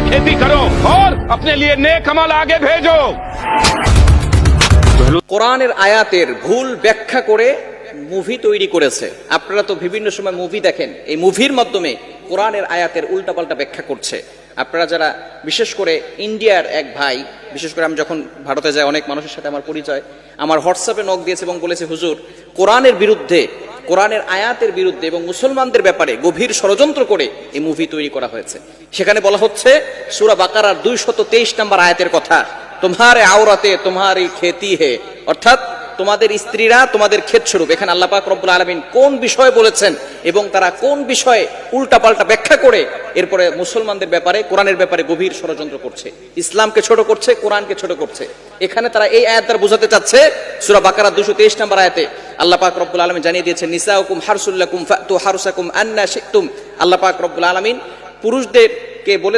खेती करो और अपने लिए नेक अमल आगे भेजो। কোরআনের আয়াতের ভুল ব্যাখ্যা করে মুভি তৈরি করেছে। আপনারা তো বিভিন্ন সময় মুভি দেখেন, এই মুভির মাধ্যমে কোরআনের আয়াতের উল্টাপাল্টা ব্যাখ্যা করছে। আপনারা যারা, বিশেষ করে ইন্ডিয়ার এক ভাই, বিশেষ করে আমি যখন ভারতে যাই অনেক মানুষের সাথে আমার পরিচয়, আমার হোয়াটসঅ্যাপে নক দিয়েছে এবং বলেছে, হুজুর, কোরআনের বিরুদ্ধে, কোরআনের আয়াতের বিরুদ্ধে এবং মুসলমানদের ব্যাপারে গভীর ষড়যন্ত্র করে এই মুভি তৈরি করা হয়েছে। সেখানে বলা হচ্ছে সূরা বাকারার 223 নম্বর আয়াতের কথা, তোমারে আওরাতে তোমারি খেতি হে, অর্থাৎ তোমাদের স্ত্রীরা তোমাদের ক্ষেত স্বরূপ। এখানে আল্লাহ পাক রব্বুল আলামিন কোন বিষয়ে বলেছেন এবং তারা কোন বিষয়ে উল্টাপাল্টা ব্যাখ্যা করে এরপরে মুসলমানদের ব্যাপারে, কোরআনের ব্যাপারে গভীর ষড়যন্ত্র করছে, ইসলামকে ছোট করছে, কোরআনকে ছোট করছে। এখানে তারা এই আয়াত দ্বারা বোঝাতে চাচ্ছে, সূরা বাকারা 223 নম্বর আয়াতে আল্লাহ পাক রব্বুল আলামিন জানিয়ে দিয়েছেন, নিসাউকুম হারসুল লাকুম ফাতু হারসাকুম আন্না শিতুম। আল্লাহ পাক রব্বুল আলামিন পুরুষদেরকে বলে